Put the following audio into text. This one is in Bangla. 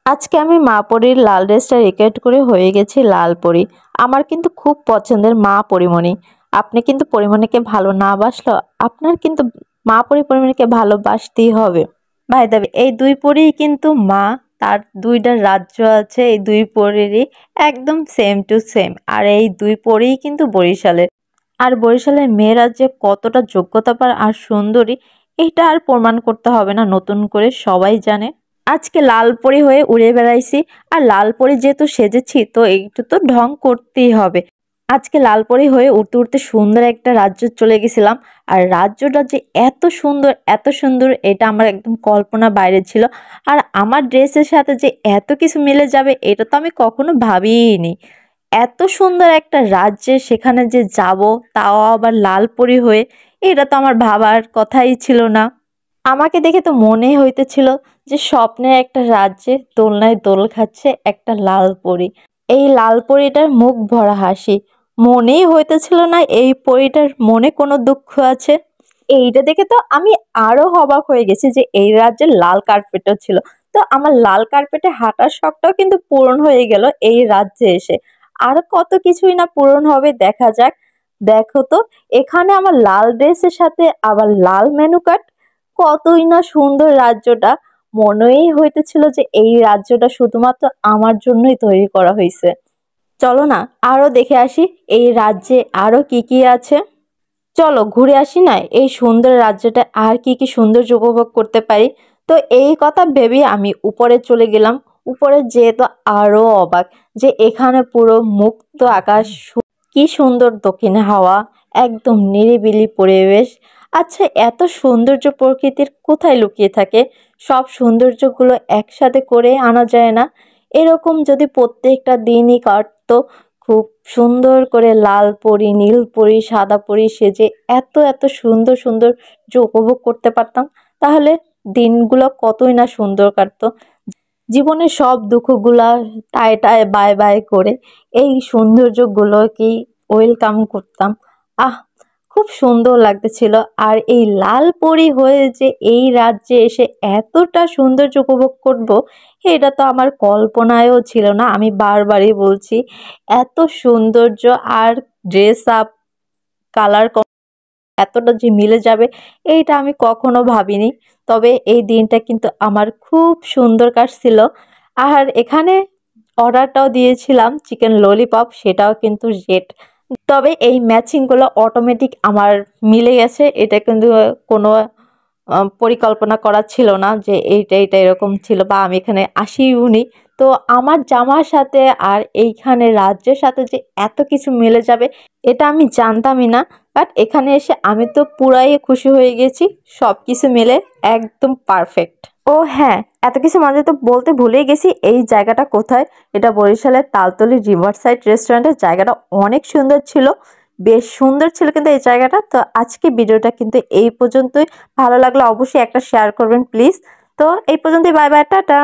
আজকে আমি মা পরীর লাল ড্রেসটা রিকোয়েস্ট করে হয়ে গেছি লাল পরী। আমার কিন্তু খুব পছন্দের মা পরীমণি। আপনি কিন্তু পরীমণিকে ভালো না বাসলেও আপনার কিন্তু মা পরীমণিকে ভালোবাসতেই হবে। ভাই দাবি এই দুই পরীই কিন্তু মা, তার দুইটা রাজ্য আছে এই দুই পরীরই একদম সেম টু সেম। আর এই দুই পরীই কিন্তু বরিশালের। আর বরিশালের মেয়েরা যে কতটা যোগ্যতাপার আর সুন্দরী এটা আর প্রমাণ করতে হবে না, নতুন করে সবাই জানে। আজকে লাল পরী হয়ে উড়ে বেড়াইছি। আর লাল পরী যেহেতু সেজেছি তো একটু তো ঢং করতেই হবে। আজকে লাল পরী হয়ে উড়তে উড়তে সুন্দর একটা রাজ্য চলে গেছিলাম। আর রাজ্যটা যে এত সুন্দর এত সুন্দর এটা আমার একদম কল্পনা বাইরে ছিল। আর আমার ড্রেসের সাথে যে এত কিছু মিলে যাবে এটা তো আমি কখনো ভাবিইনি। এত সুন্দর একটা রাজ্যে সেখানে যে যাব, তাও আবার লাল পরী হয়ে, এটা তো আমার ভাবার কথাই ছিল না। আমাকে দেখে তো মনেই হইতেছিল যে স্বপ্নের একটা রাজ্যে দোলনায় দোল খাচ্ছে একটা লাল পরী। এই লাল পরীটার মুখ ভরা হাসি, মনেই হইতেছিল না এই পরীটার মনে কোনো দুঃখ আছে। এইটা দেখে তো আমি আরো অবাক হয়ে গেছি যে এই রাজ্যে লাল কার্পেটও ছিল। তো আমার লাল কার্পেটে হাঁটার শখটাও কিন্তু পূরণ হয়ে গেল এই রাজ্যে এসে। আর কত কিছুই না পূরণ হবে, দেখা যাক। দেখো তো, এখানে আমার লাল ড্রেসের সাথে আবার লাল মেনু কার্ড, কতই না সুন্দর রাজ্যটা। মনেই হইতেছিল যে এই রাজ্যটা শুধুমাত্র আমার জন্যই তৈরি করা হয়েছে। চলো না আরো দেখে আসি এই রাজ্যে আরো কি কি আছে। চলো ঘুরে আসি না এই সুন্দর রাজ্যটা আর কি কি সৌন্দর্য উপভোগ করতে পারি। তো এই কথা ভেবে আমি উপরে চলে গেলাম। উপরে যেয়ে তো আরো অবাক যে এখানে পুরো মুক্ত আকাশ, কি সুন্দর দক্ষিণে হাওয়া, একদম নিরিবিলি পরিবেশ। আচ্ছা, এত সৌন্দর্য প্রকৃতির কোথায় লুকিয়ে থাকে? সব সৌন্দর্যগুলো একসাথে করে আনা যায় না? এরকম যদি প্রত্যেকটা দিনই কাটতো খুব সুন্দর করে লাল পরি, নীল পরি, সাদা পরি সেজে এত এত সুন্দর সুন্দর যে উপভোগ করতে পারতাম, তাহলে দিনগুলো কতই না সুন্দর কাটতো। জীবনের সব দুঃখগুলা টায় টায় বাই বাই করে এই সৌন্দর্যগুলোকেই ওয়েলকাম করতাম। আহ, খুব সুন্দর লাগতেছিল। আর এই লাল পরি হয়ে যে এই রাজ্যে এসে এতটা সৌন্দর্য উপভোগ করব, এটা তো আমার কল্পনায়ও ছিল না। আমি বারবারই বলছি, এত সৌন্দর্য আর ড্রেস আপ, কালার এতটা যে মিলে যাবে এইটা আমি কখনো ভাবিনি। তবে এই দিনটা কিন্তু আমার খুব সুন্দর কাটছিল। আর এখানে অর্ডারটাও দিয়েছিলাম চিকেন ললিপপ, সেটাও কিন্তু রেট। তবে এই ম্যাচিংগুলো অটোমেটিক আমার মিলে গেছে, এটা কিন্তু কোনো পরিকল্পনা করা ছিল না যে এইটা এইটা এরকম ছিল, বা আমি এখানে আসিওনি। তো আমার জামার সাথে আর এইখানে রাজ্যের সাথে যে এত কিছু মিলে যাবে এটা আমি জানতামই না। বাট এখানে এসে আমি তো পুরাই খুশি হয়ে গেছি, সব কিছু মিলে একদম পারফেক্ট। ও হ্যাঁ, এত কিছু মাঝে তো বলতে ভুলেই গেছি এই জায়গাটা কোথায়। এটা বরিশালের তালতলি রিভার সাইড রেস্টুরেন্টের জায়গাটা অনেক সুন্দর ছিল, বেশ সুন্দর ছিল কিন্তু এই জায়গাটা। তো আজকে ভিডিওটা কিন্তু এই পর্যন্তই। ভালো লাগলে অবশ্যই একটা শেয়ার করবেন প্লিজ। তো এই পর্যন্তই, বাই বাই, টাটা।